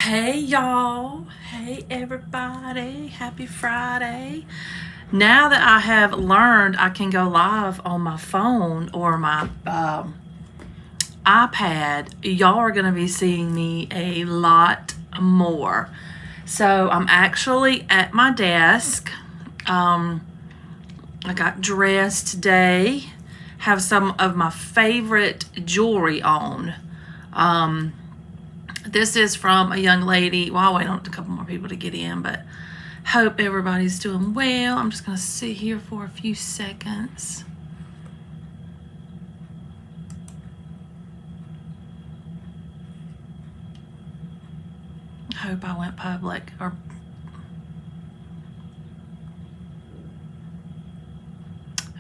Hey y'all, hey everybody, happy Friday. Now that I have learned I can go live on my phone or my iPad, y'all are going to be seeing me a lot more. So I'm actually at my desk. I got dressed today, have some of my favorite jewelry on. This is from a young lady. Well, I'll wait on a couple more people to get in, but hope everybody's doing well. I'm just going to sit here for a few seconds. Hope I went public or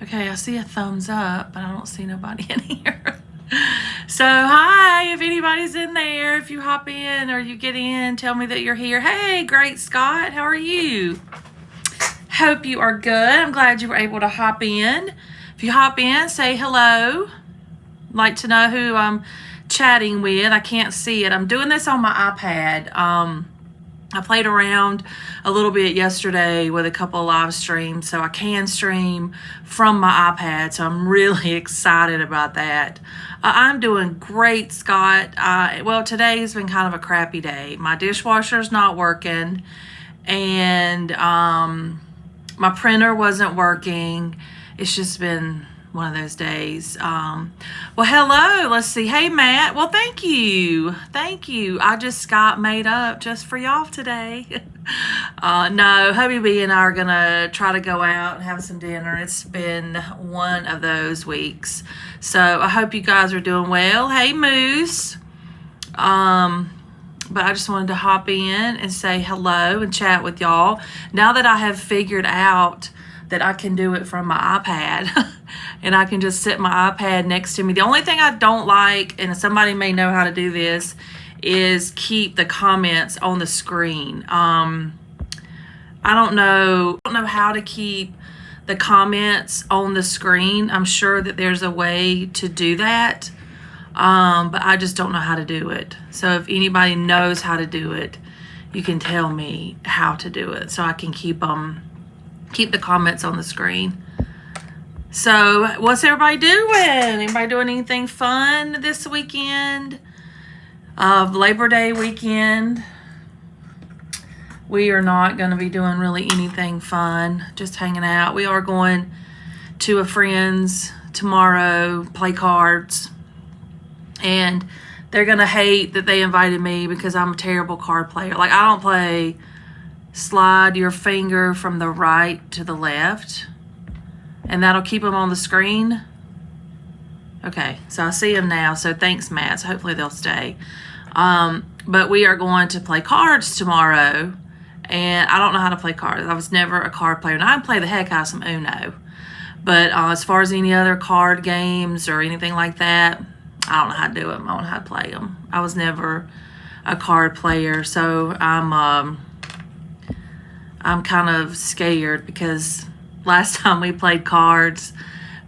okay, I see a thumbs up, but I don't see nobody in here. So hi, if anybody's in there, if you hop in or you get in, tell me that you're here. Hey, great Scott, how are you? Hope you are good. I'm glad you were able to hop in. If you hop in, say hello. I'd like to know who I'm chatting with. I can't see it. I'm doing this on my iPad. I played around a little bit yesterday with a couple of live streams, so I can stream from my iPad, so I'm really excited about that. I'm doing great, Scott. Well, today's been kind of a crappy day. My dishwasher's not working, and my printer wasn't working. It's just been one of those days. Well, hello. Let's see. Hey, Matt. Well, thank you. Thank you. I just got made up just for y'all today. No, hubby B and I are going to try to go out and have some dinner. It's been one of those weeks. So I hope you guys are doing well. Hey, Moose. But I just wanted to hop in and say hello and chat with y'all. Now that I have figured out that I can do it from my iPad and I can just sit my iPad next to me. The only thing I don't like, and somebody may know how to do this, is keep the comments on the screen. I don't know how to keep the comments on the screen. I'm sure that there's a way to do that, but I just don't know how to do it. So if anybody knows how to do it, you can tell me how to do it so I can keep the comments on the screen. So what's everybody doing? Anybody doing anything fun this weekend? Labor Day weekend. We are not going to be doing really anything fun, just hanging out. We are going to a friend's tomorrow, play cards, and they're going to hate that they invited me because I'm a terrible card player. Like, I don't play slide your finger from the right to the left, and that'll keep them on the screen. Okay, so I see them now, so thanks, Matt. So hopefully they'll stay. But we are going to play cards tomorrow, and I don't know how to play cards. I was never a card player, and I play the heck out of some Uno. But as far as any other card games or anything like that, I don't know how to do them. I don't know how to play them. I was never a card player, so I'm kind of scared because last time we played cards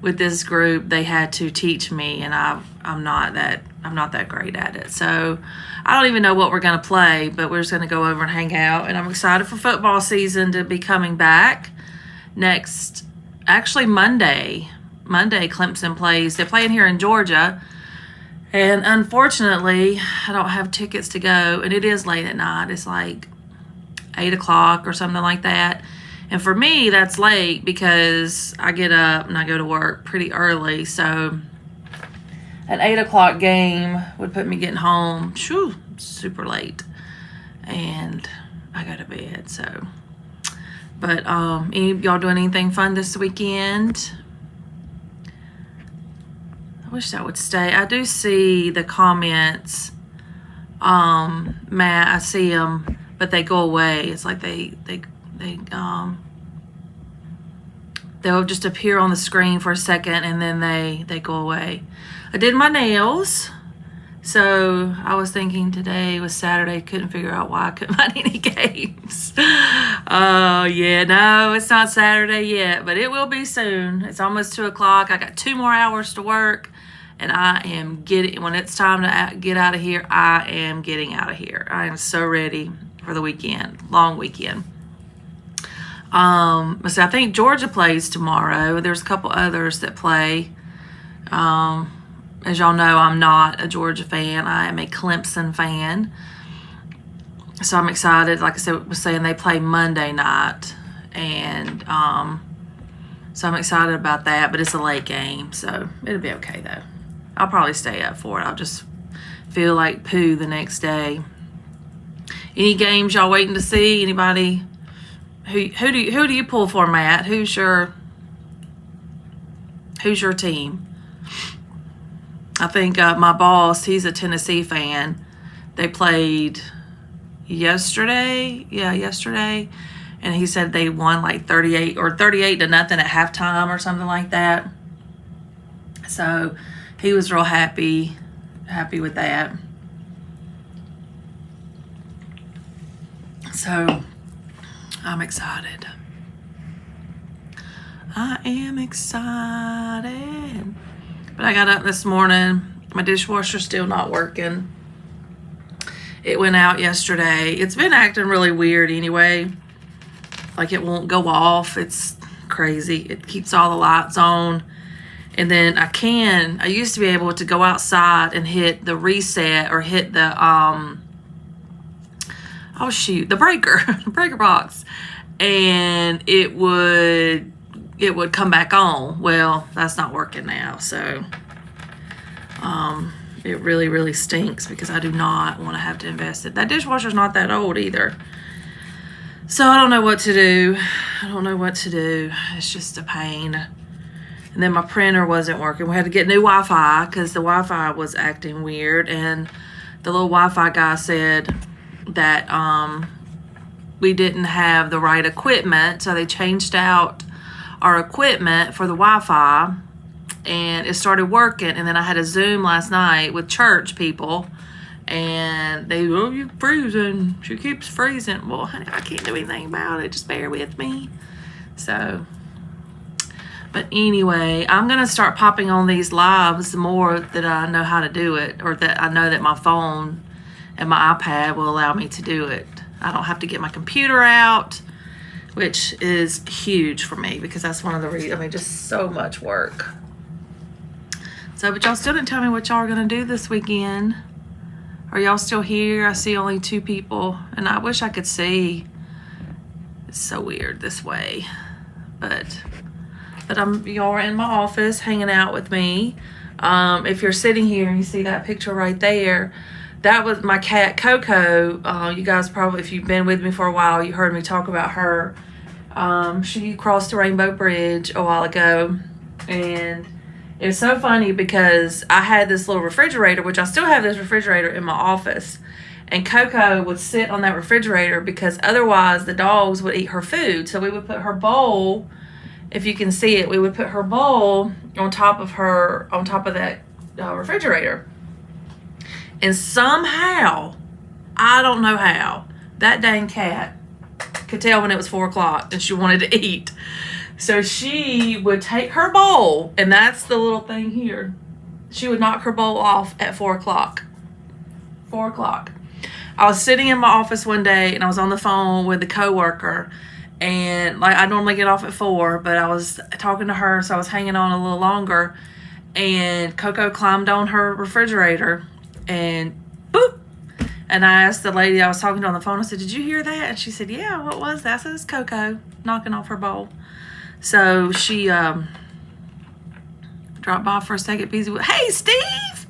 with this group, they had to teach me, and I'm not that great at it. So I don't even know what we're going to play, but we're just going to go over and hang out. And I'm excited for football season to be coming back next. Actually, Monday, Clemson plays. They're playing here in Georgia. And unfortunately, I don't have tickets to go, and it is late at night. It's like 8 o'clock or something like that. And for me, that's late because I get up and I go to work pretty early. So an 8 o'clock game would put me getting home super late. And I go to bed. So, but y'all doing anything fun this weekend? I wish that would stay. I do see the comments. Matt, I see them, but they go away. It's like they'll just appear on the screen for a second and then they go away. I did my nails, so I was thinking today was Saturday. Couldn't figure out why I couldn't find any games. Oh yeah, no, it's not Saturday yet, but it will be soon. It's almost 2 o'clock. I got 2 more hours to work, And I am getting, when it's time to get out of here, I am getting out of here. I am so ready for the weekend, long weekend. So I think Georgia plays tomorrow. There's a couple others that play. As y'all know, I'm not a Georgia fan. I am a Clemson fan. So I'm excited. Like I was saying, they play Monday night. And so I'm excited about that. But it's a late game, so it'll be okay, though. I'll probably stay up for it. I'll just feel like poo the next day. Any games y'all waiting to see? Anybody? Who do you pull for, Matt? Who's your team? I think my boss, he's a Tennessee fan. They played yesterday. Yeah, yesterday. And he said they won like 38 to nothing at halftime or something like that. So he was real happy with that. So I'm excited. I am excited. But I got up this morning. My dishwasher's still not working. It went out yesterday. It's been acting really weird anyway. Like it won't go off. It's crazy. It keeps all the lights on. And then I used to be able to go outside and hit the reset or hit the, the breaker box. And it would come back on. Well, that's not working now. So, it really, really stinks because I do not want to have to invest it. That dishwasher's not that old either. So I don't know what to do. It's just a pain. And then my printer wasn't working. We had to get new Wi-Fi because the Wi-Fi was acting weird. And the little Wi-Fi guy said that we didn't have the right equipment. So they changed out our equipment for the Wi-Fi. And it started working. And then I had a Zoom last night with church people. And they, you're freezing. She keeps freezing. Well, honey, I can't do anything about it. Just bear with me. So, but anyway, I'm going to start popping on these lives the more that I know how to do it. Or that I know that my phone and my iPad will allow me to do it. I don't have to get my computer out, which is huge for me because that's one of the reasons. I mean, just so much work. So, but y'all still didn't tell me what y'all are going to do this weekend. Are y'all still here? I see only 2 people, and I wish I could see. It's so weird this way, but y'all are in my office hanging out with me. If you're sitting here and you see that picture right there, that was my cat Coco. You guys probably, if you've been with me for a while, you heard me talk about her. She crossed the Rainbow Bridge a while ago, and it was so funny because I had this little refrigerator, which I still have this refrigerator in my office. And Coco would sit on that refrigerator because otherwise the dogs would eat her food. So we would put her bowl, if you can see it, we would put her bowl on top of that refrigerator. And somehow, I don't know how, that dang cat could tell when it was 4 o'clock and she wanted to eat. So she would take her bowl, and that's the little thing here. She would knock her bowl off at 4 o'clock. 4 o'clock. I was sitting in my office one day, and I was on the phone with a coworker, and like I normally get off at 4, but I was talking to her, so I was hanging on a little longer, and Coco climbed on her refrigerator, and boop. And I asked the lady I was talking to on the phone, I said, "Did you hear that?" And she said, "Yeah, what was that?" I said, "It's Coco knocking off her bowl." So she dropped by for a second. Hey, Steve!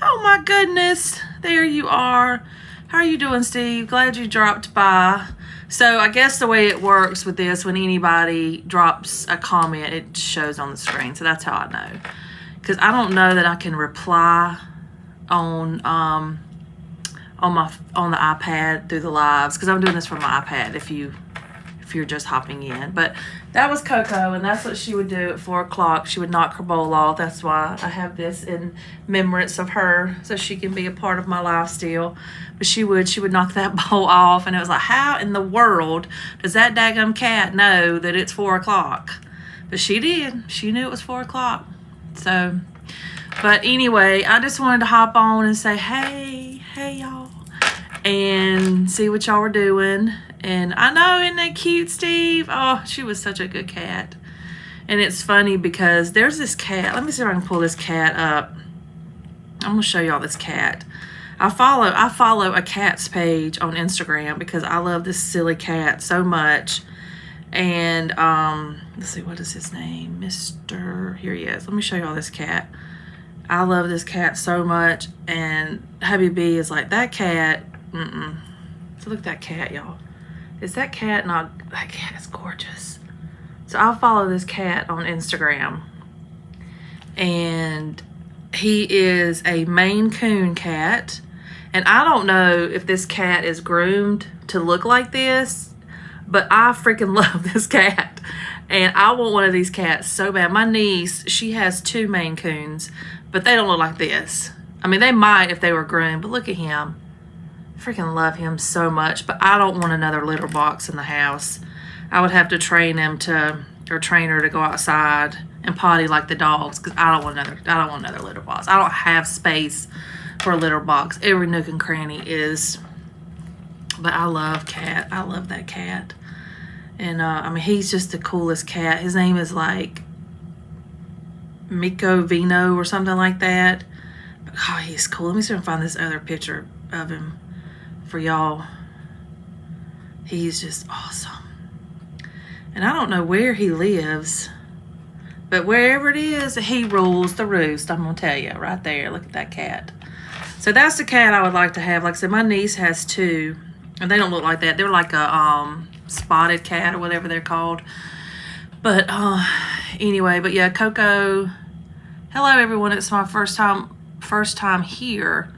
Oh my goodness, there you are. How are you doing, Steve? Glad you dropped by. So I guess the way it works with this, when anybody drops a comment, it shows on the screen. So that's how I know. Because I don't know that I can reply on the iPad through the lives, because I'm doing this from my iPad if you're just hopping in. But that was Coco, and that's what she would do at 4 o'clock. She would knock her bowl off. That's why I have this in remembrance of her, so she can be a part of my life still. But she would knock that bowl off, and it was like, how in the world does that daggum cat know that it's 4 o'clock? But she did. She knew it was 4 o'clock. So, But anyway, I just wanted to hop on and say, hey y'all, and see what y'all were doing. And I know, isn't that cute, Steve? Oh, she was such a good cat. And it's funny because there's this cat. Let me see if I can pull this cat up. I'm gonna show y'all this cat. I follow a cat's page on Instagram because I love this silly cat so much. And let's see, what is his name? Here he is. Let me show y'all this cat. I love this cat so much, and Hubby B is like, that cat, So look at that cat, y'all. Is that cat not, that cat is gorgeous. So I'll follow this cat on Instagram, and he is a Maine Coon cat. And I don't know if this cat is groomed to look like this, but I freaking love this cat. And I want one of these cats so bad. My niece, she has 2 Maine Coons, but they don't look like this. I mean, they might if they were groomed, but look at him. I freaking love him so much, but I don't want another litter box in the house. I would have to train him to, or train her to go outside and potty like the dogs, because I don't want another litter box. I don't have space for a litter box. Every nook and cranny is. But I love cat. I love that cat. And I mean, he's just the coolest cat. His name is like Miko Vino or something like that. But, oh, he's cool. Let me see if I can find this other picture of him for y'all. He's just awesome. And I don't know where he lives, but wherever it is, he rules the roost. I'm gonna tell you right there. Look at that cat. So that's the cat I would like to have. Like I said, my niece has 2, and they don't look like that. They're like a spotted cat or whatever they're called. But anyway, but yeah, Coco. Hello everyone. It's my first time here.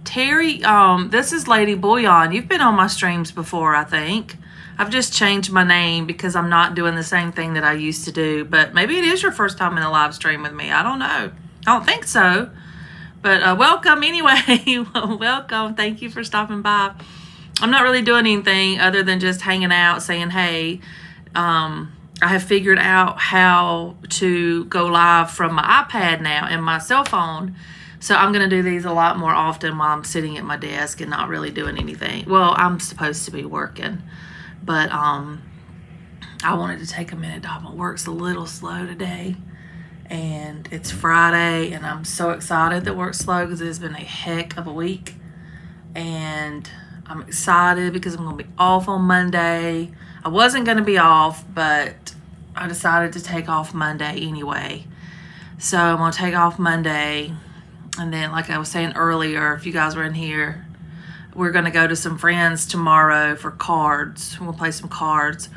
Terry, this is Lady Bouillon. You've been on my streams before, I think. I've just changed my name because I'm not doing the same thing that I used to do. But maybe it is your first time in a live stream with me. I don't know. I don't think so. But welcome anyway. Welcome. Thank you for stopping by. I'm not really doing anything other than just hanging out, saying, hey, I have figured out how to go live from my iPad now and my cell phone. So I'm going to do these a lot more often while I'm sitting at my desk and not really doing anything. Well, I'm supposed to be working. But I wanted to take a minute. My work's a little slow today, and it's Friday, and I'm so excited that work's slow because it's been a heck of a week, and I'm excited because I'm going to be off on Monday. I wasn't going to be off, but I decided to take off Monday anyway. So I'm going to take off Monday, and then like I was saying earlier, if you guys were in here, we're going to go to some friends tomorrow for cards. We'll play some cards.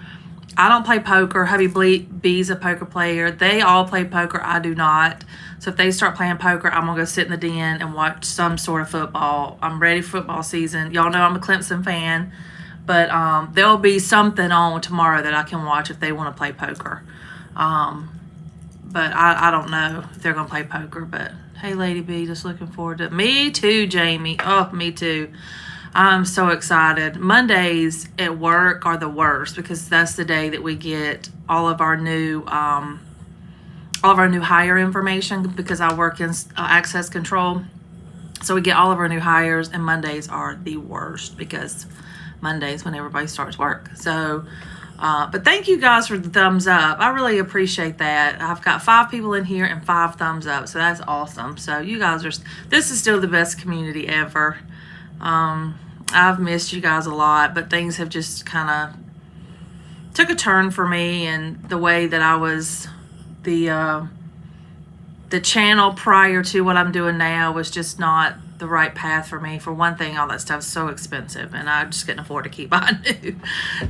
I don't play poker. Hubby B's a poker player. They all play poker. I do not. So if they start playing poker, I'm going to go sit in the den and watch some sort of football. I'm ready for football season. Y'all know I'm a Clemson fan. But there'll be something on tomorrow that I can watch if they want to play poker. But I don't know if they're going to play poker. But hey, Lady B, just looking forward to it. Me too, Jamie. Oh, me too. I'm so excited. Mondays at work are the worst because that's the day that we get all of our new hire information because I work in access control. So we get all of our new hires, and Mondays are the worst because Mondays when everybody starts work. So, but thank you guys for the thumbs up. I really appreciate that. I've got 5 people in here and 5 thumbs up. So that's awesome. So you guys this is still the best community ever. I've missed you guys a lot, but things have just kind of took a turn for me, and the way that I was, the channel prior to what I'm doing now was just not the right path for me. For one thing, all that stuff's so expensive, and I just couldn't afford to keep buying new.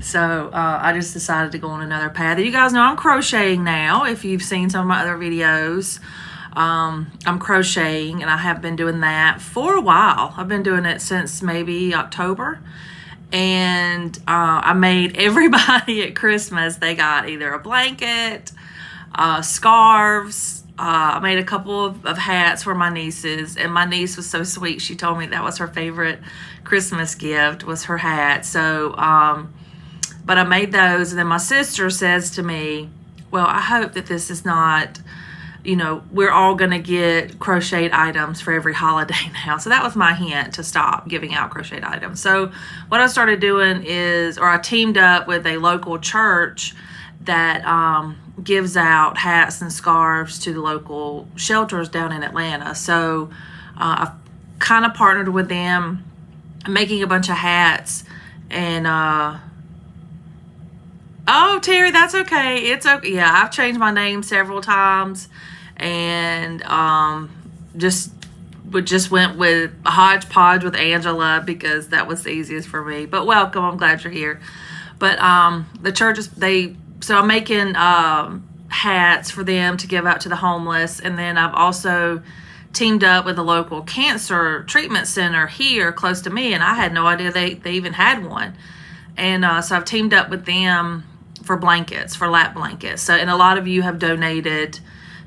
So I just decided to go on another path. You guys know I'm crocheting now. If you've seen some of my other videos, I'm crocheting, and I have been doing that for a while. I've been doing it since maybe October, and I made everybody at Christmas, they got either a blanket, scarves. I made a couple of hats for my nieces, and my niece was so sweet. She told me that was her favorite Christmas gift, was her hat. So, but I made those, and then my sister says to me, well, I hope that this is not you know, we're all going to get crocheted items for every holiday now. So that was my hint to stop giving out crocheted items. So what I started doing is, or I teamed up with a local church that gives out hats and scarves to the local shelters down in Atlanta. So I've kind of partnered with them, making a bunch of hats. And oh, Terry, that's okay. It's okay. Yeah, I've changed my name several times, and just went with a hodgepodge with Angela because that was the easiest for me. But welcome, I'm glad you're here. But the churches, so I'm making hats for them to give out to the homeless, and then I've also teamed up with a local cancer treatment center here close to me, and I had no idea they even had one. And so I've teamed up with them for blankets, for lap blankets. So, and a lot of you have donated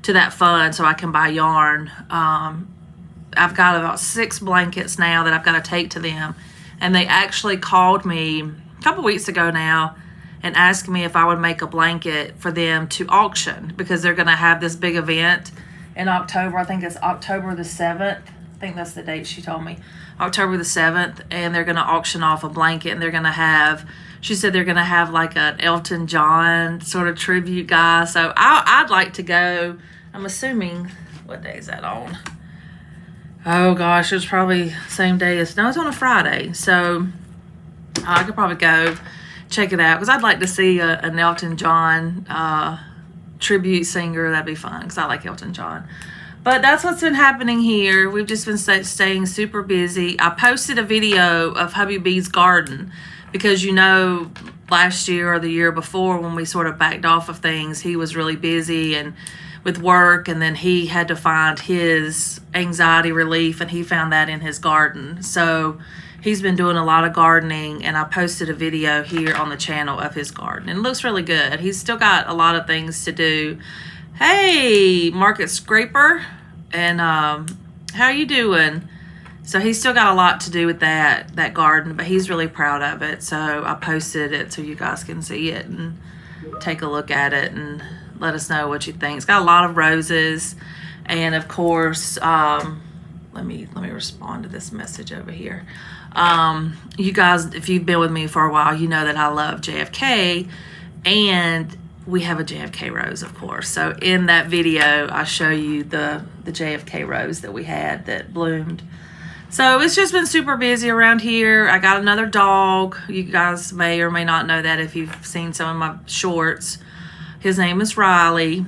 to that fund so I can buy yarn. I've got about 6 blankets now that I've got to take to them. And they actually called me a couple weeks ago now and asked me if I would make a blanket for them to auction, because they're going to have this big event in October. I think it's October the 7th. I think that's the date she told me. October the 7th. And they're going to auction off a blanket, and they're going to have, she said they're going to have like an Elton John sort of tribute guy. So I'd like to go. I'm assuming, what day is that on? Oh gosh, it was probably same day as, no, it's on a Friday. So I could probably go check it out, because I'd like to see an Elton John tribute singer. That'd be fun, because I like Elton John. But that's what's been happening here. We've just been staying super busy. I posted a video of Hubby B's garden because, you know, last year or the year before when we sort of backed off of things, he was really busy and with work, and then he had to find his anxiety relief, and he found that in his garden. So he's been doing a lot of gardening, and I posted a video here on the channel of his garden. And it looks really good. He's still got a lot of things to do. Hey, Market Scraper, and how you doing? So he's still got a lot to do with that garden, but he's really proud of it. So I posted it so you guys can see it and take a look at it and let us know what you think. It's got a lot of roses, and of course, let me respond to this message over here. You guys, if you've been with me for a while, you know that I love JFK, and we have a JFK rose, of course. So in that video, I show you the JFK rose that we had that bloomed. So it's just been super busy around here. I got another dog. You guys may or may not know that if you've seen some of my shorts. His name is Riley,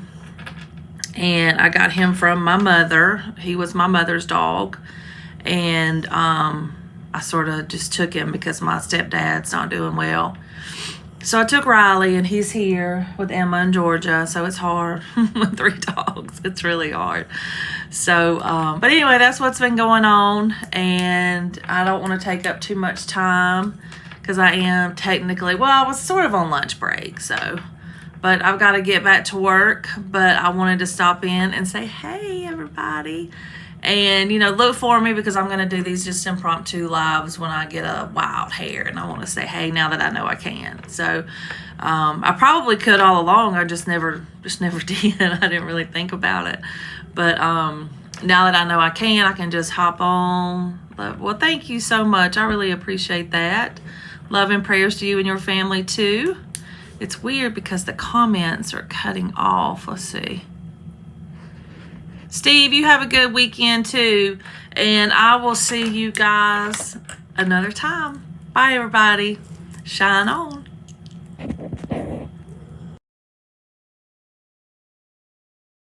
and I got him from my mother. He was my mother's dog, and I sort of just took him because my stepdad's not doing well. So I took Riley, and he's here with Emma and Georgia. So it's hard with 3 dogs. It's really hard. So, but anyway, that's what's been going on. And I don't want to take up too much time because I am technically, well, I was sort of on lunch break. So, but I've got to get back to work. But I wanted to stop in and say, hey, everybody. And, you know, look for me because I'm going to do these just impromptu lives when I get a wild hair. And I want to say, hey, now that I know I can. So I probably could all along. I just never did. I didn't really think about it. But now that I know I can just hop on. Well, thank you so much. I really appreciate that. Love and prayers to you and your family, too. It's weird because the comments are cutting off. Let's see. Steve, you have a good weekend too, and I will see you guys another time. Bye, everybody. Shine on.